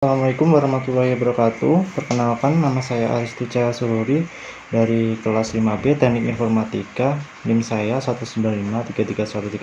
Assalamualaikum warahmatullahi wabarakatuh. Perkenalkan, nama saya Aristu Cahya Sururi dari kelas 5B Teknik Informatika. NIM saya 195333130.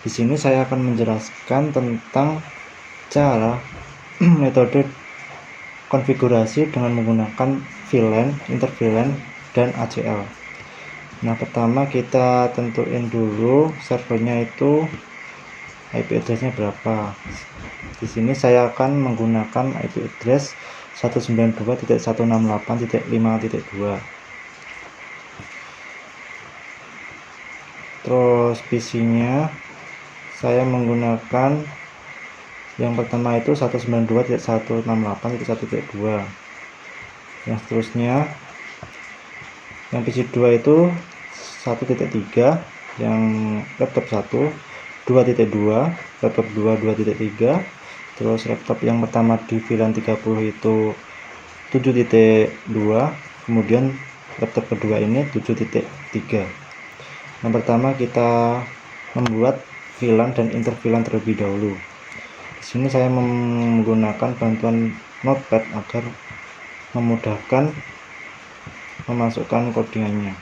Di sini saya akan menjelaskan tentang cara metode konfigurasi dengan menggunakan VLAN, interVLAN, dan ACL. Nah, pertama kita tentuin dulu servernya itu IP address-nya berapa. Di sini saya akan menggunakan IP address 192.168.5.2. Terus PC-nya saya menggunakan yang pertama itu 192.168.1.2. Yang seterusnya yang PC 2 itu 1.3, yang laptop 1 2.2, laptop 2 2.3. Terus laptop yang pertama di VLAN 30 itu 7.2, kemudian laptop kedua ini 7.3. Yang pertama kita membuat VLAN dan interVLAN terlebih dahulu. Di sini saya menggunakan bantuan notepad agar memudahkan memasukkan codingannya.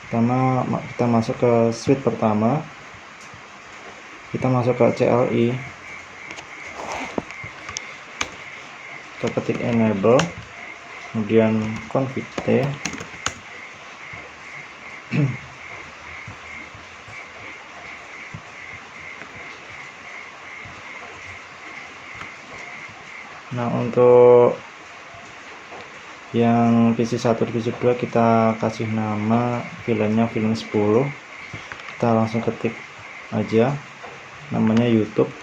Pertama kita masuk ke switch pertama, kita masuk ke CLI, kita ketik enable, kemudian config T, nah untuk yang PC 1 dan PC 2 kita kasih nama VLAN-nya VLAN 10. Kita langsung ketik aja namanya YouTube,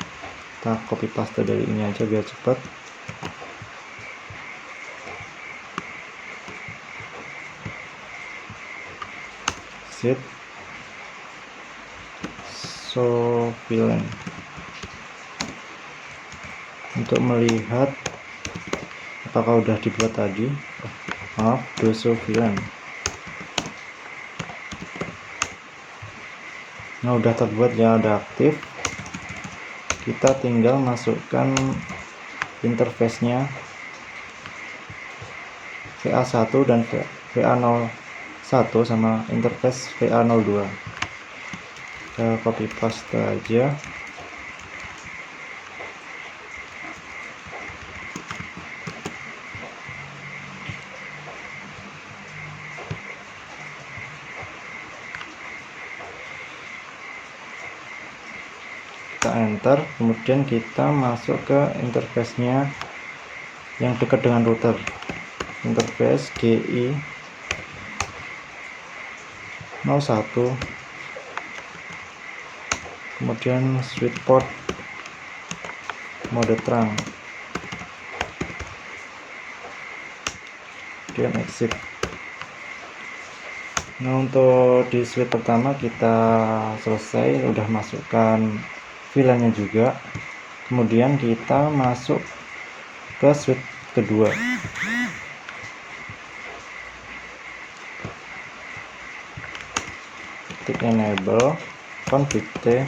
kita copy paste dari ini aja biar cepat. Set VLAN untuk melihat apakah udah dibuat tadi. Maaf, VLAN. Nah, udah terbuat ya, udah aktif. Kita tinggal masukkan interface-nya VA1 dan VA01 sama interface VA02. Kita copy paste aja. Kita enter, kemudian kita masuk ke interface-nya yang dekat dengan router, interface GI 01, kemudian switch port mode terang, kemudian exit. Nah, untuk di switch pertama kita selesai, udah masukkan VLAN-nya juga. Kemudian kita masuk ke switch kedua. Ketik enable, config T,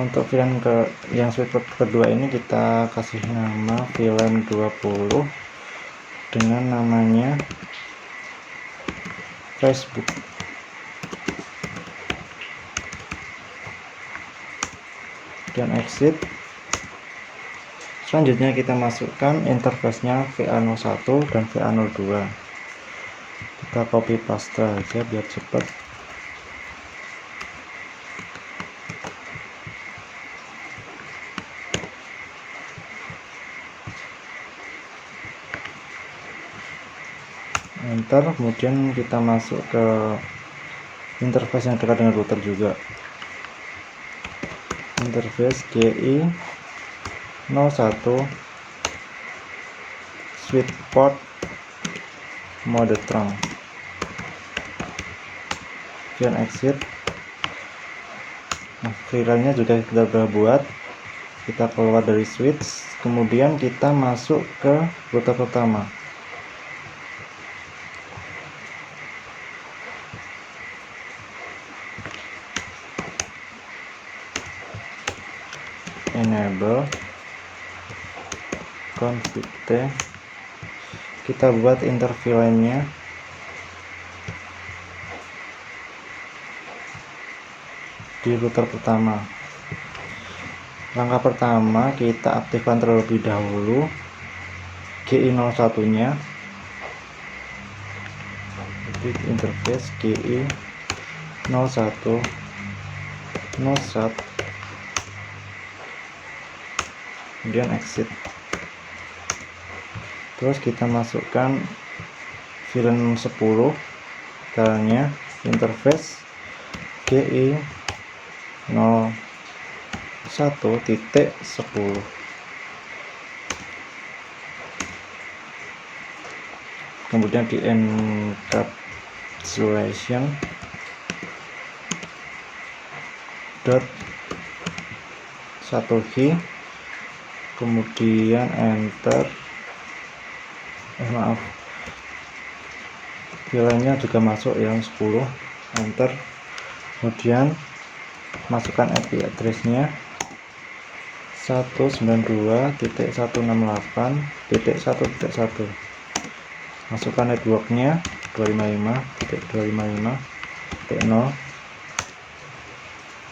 untuk VLAN yang switch kedua ini kita kasih nama VLAN 20 dengan namanya Facebook. Dan exit. Selanjutnya kita masukkan interface-nya VA01 dan VA02. Kita copy paste aja biar cepat. Enter, kemudian kita masuk ke interface yang dekat dengan router juga, interface GI 01 switch port mode terang, kemudian exit. Nah, VLAN-nya juga kita sudah buat, kita keluar dari switch, kemudian kita masuk ke router pertama. Enable config T, kita buat interview nya di router pertama. Langkah pertama, kita aktifkan terlebih dahulu GI01 nya, edit interface GI01 no sub, kemudian exit. Terus kita masukkan VLAN 10, caranya interface GI01.10, kemudian di encapsulation dot 1G, kemudian enter, maaf, VLAN-nya juga masuk yang 10, enter, kemudian masukkan IP address-nya 192.168.1.1, masukkan network-nya 255.255.0,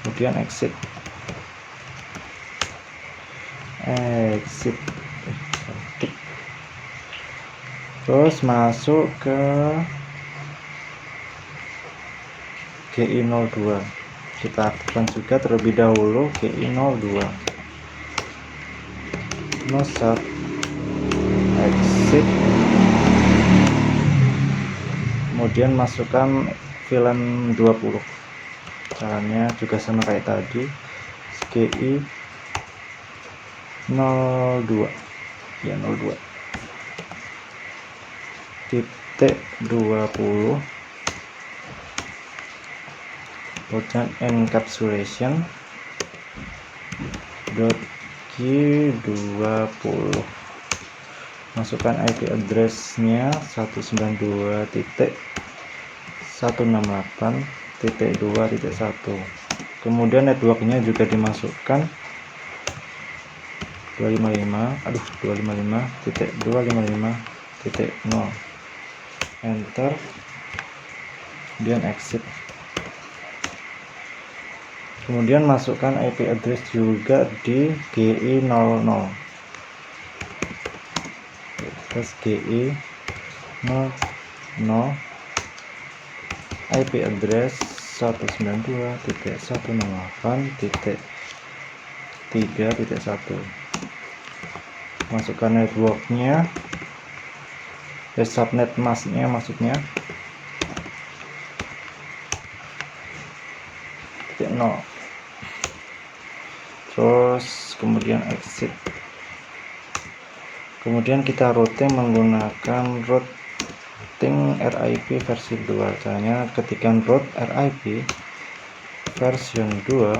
kemudian exit. Terus masuk ke GI02, kita aktifkan juga terlebih dahulu GI02 no sub, exit, kemudian masukkan VLAN 20, caranya juga sama kayak tadi, GI02 ya, 02 titik 20, kemudian encapsulation .g20, masukkan IP address-nya 192.168.2.1, kemudian network-nya juga dimasukkan 255.255.0, enter, kemudian exit. Kemudian masukkan IP address juga di GI00, terus GI00 IP address 192.168.3.1, masukkan networknya, subnet masknya maksudnya 0, terus kemudian exit. Kemudian kita routing menggunakan routing RIP versi 2, caranya ketikkan root RIP version 2,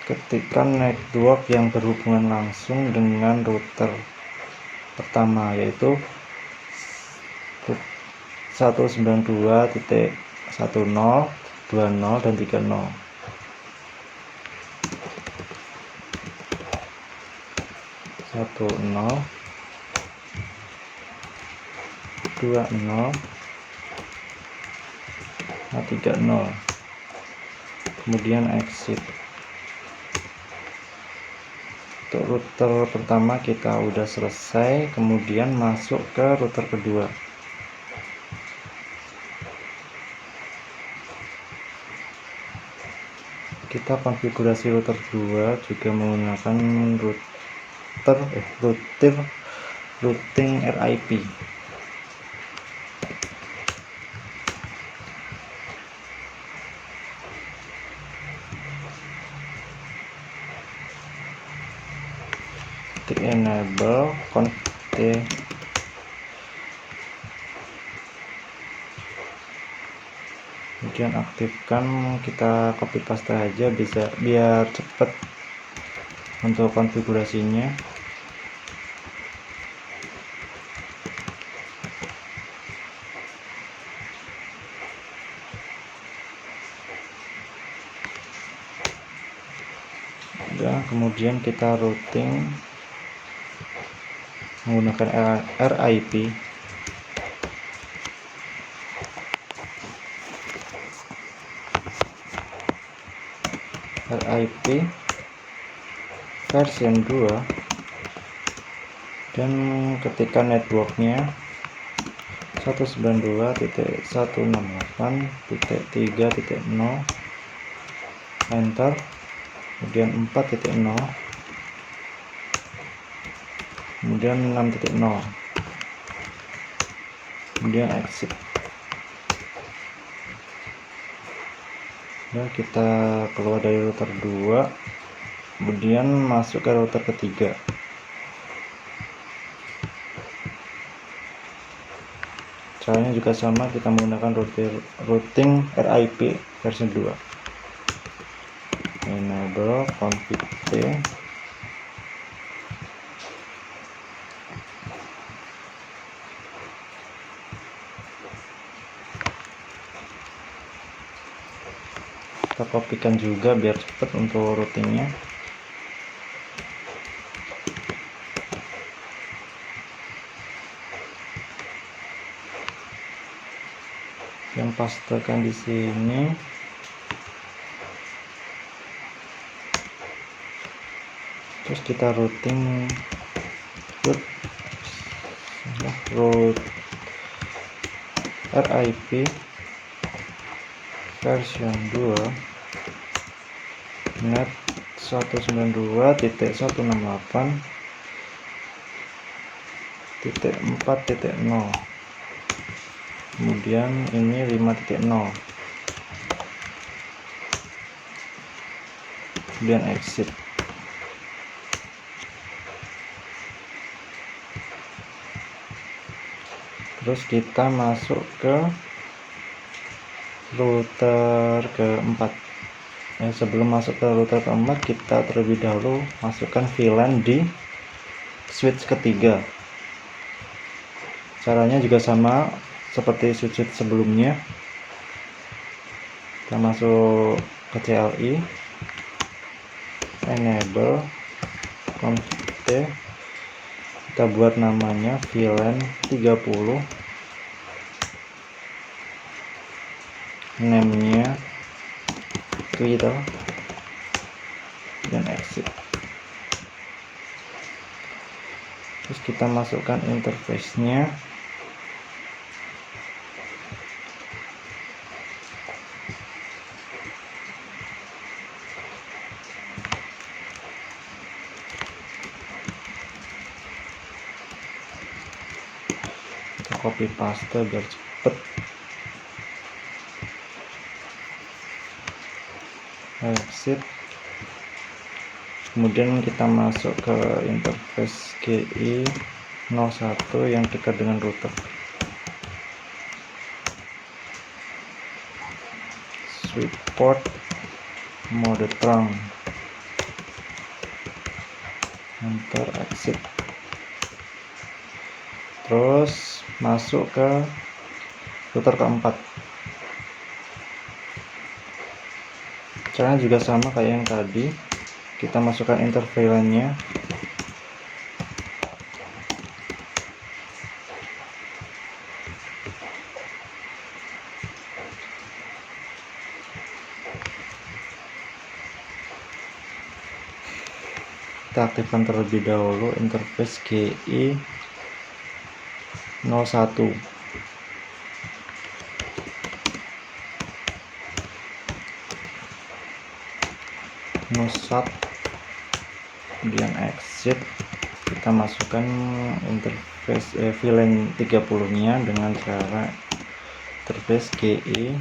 ketikkan network yang berhubungan langsung dengan router pertama, yaitu 192.10, 20, dan 30. Satu nol, 20, 30, kemudian exit. Untuk router pertama kita udah selesai, kemudian masuk ke router kedua. Kita konfigurasi router 2 juga menggunakan routing RIP. Di enable config kemudian aktifkan, kita copy paste aja bisa biar cepet untuk konfigurasinya. Dan kemudian kita routing menggunakan RIP. version 2 dan ketika networknya 192.168.3.0, enter, kemudian 4.0, kemudian 6.0, kemudian exit. Dan kita keluar dari router 2, kemudian masuk ke router ketiga. Caranya juga sama, kita menggunakan routing RIP versi 2. Enable config T, kita kopikan juga biar cepat untuk routingnya. Yang pastekan di sini. Terus kita routing root RIP version 2 net 192.168.4.0, kemudian ini 5.0, kemudian exit. Terus kita masuk ke router keempat. Sebelum masuk ke router keempat, kita terlebih dahulu masukkan VLAN di switch ketiga. Caranya juga sama seperti switch sebelumnya. Kita masuk ke CLI, enable config T, kita buat namanya VLAN 30, name-nya Twitter, dan exit. Terus kita masukkan interface-nya. Kita copy paste biar cepet. Exit. Kemudian kita masuk ke interface GI 01 yang dekat dengan router. Switch port mode trunk, enter, exit. Terus masuk ke router keempat. Caranya juga sama kayak yang tadi, kita masukkan interVLAN-nya. Kita aktifkan terlebih dahulu interface GI 01. Nosat, kemudian exit. Kita masukkan interface VLAN 30 nya dengan cara interface GI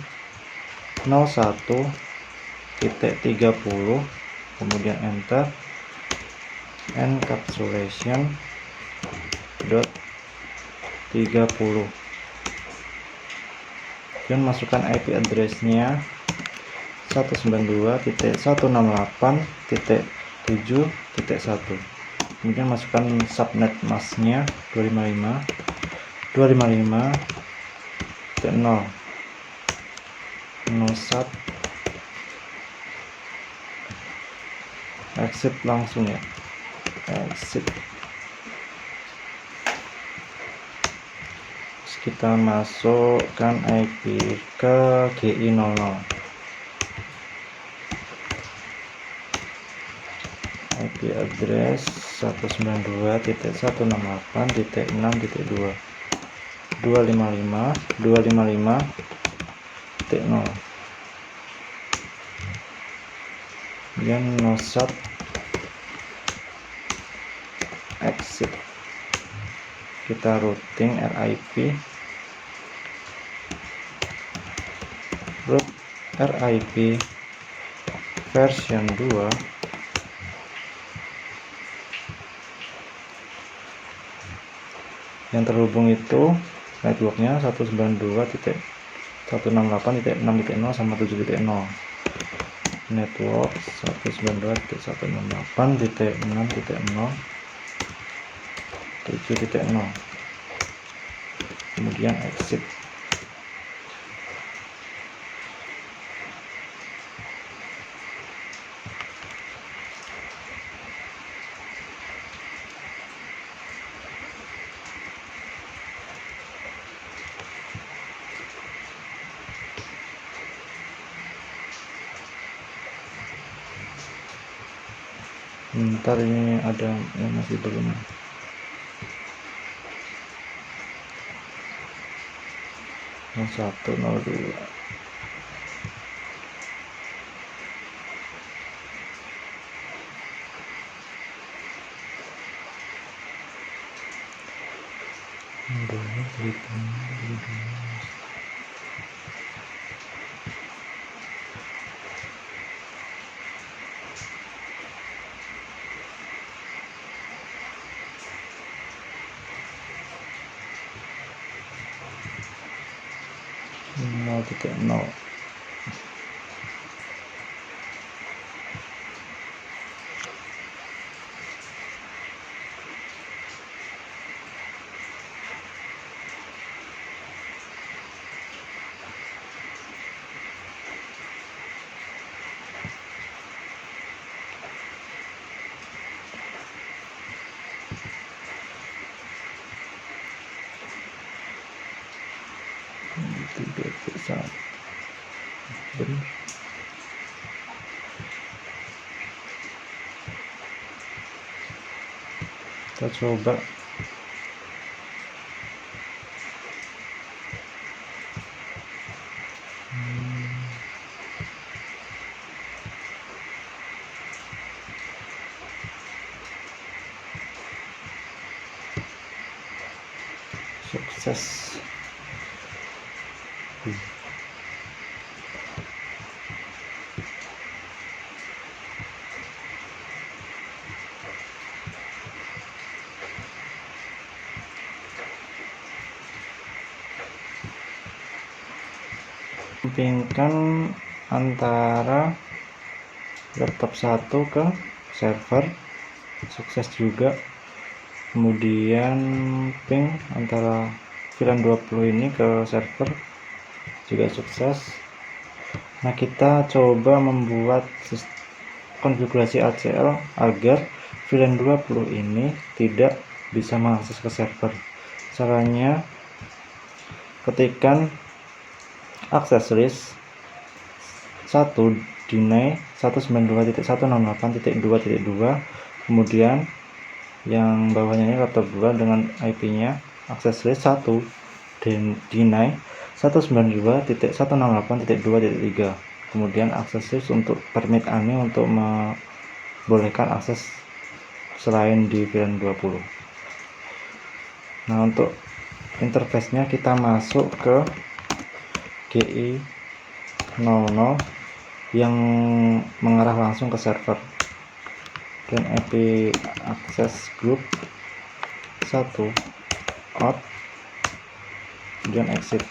01.30, kemudian enter, encapsulation dot 30. kemudian masukkan IP address-nya 192.168.7.1, kemudian masukkan subnet masknya 255.255.0 nosat, exit langsung ya, exit. Terus kita masukkan IP ke GI00, IP address 192.168.6.2 255.255.0, kemudian nosat, exit. Kita routing RIP, root RIP version 2, yang terhubung itu networknya 192.168.6.0 sama 7.0, network 192.168.6.0 7.0, kemudian exit. Ntar ini ada yang masih belum. Yang 102. nol. Benar. Kita coba sukses. Sampingkan antara laptop 1 ke server, sukses juga. Kemudian ping antara VLAN 20 ini ke server juga sukses. Nah, kita coba membuat konfigurasi ACL agar VLAN 20 ini tidak bisa mengakses ke server. Caranya, ketikkan access list 1 deny 192.168.2.2, kemudian yang bawahnya ini laptop 2 dengan IP-nya access list 1 deny 192.168.2.3, kemudian access list untuk permit ANI untuk membolehkan akses selain di VLAN 20. Nah, untuk interface-nya kita masuk ke GI00 yang mengarah langsung ke server, dan IP access group 1 out, kemudian exit.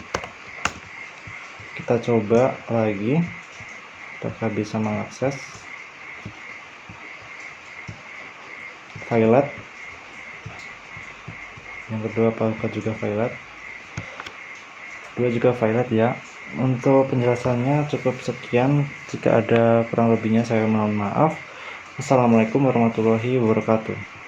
kita coba lagi apakah bisa mengakses violet. Yang kedua apakah juga violet, dua juga violet ya. Untuk penjelasannya cukup sekian, jika ada kurang lebihnya saya mohon maaf. Assalamualaikum warahmatullahi wabarakatuh.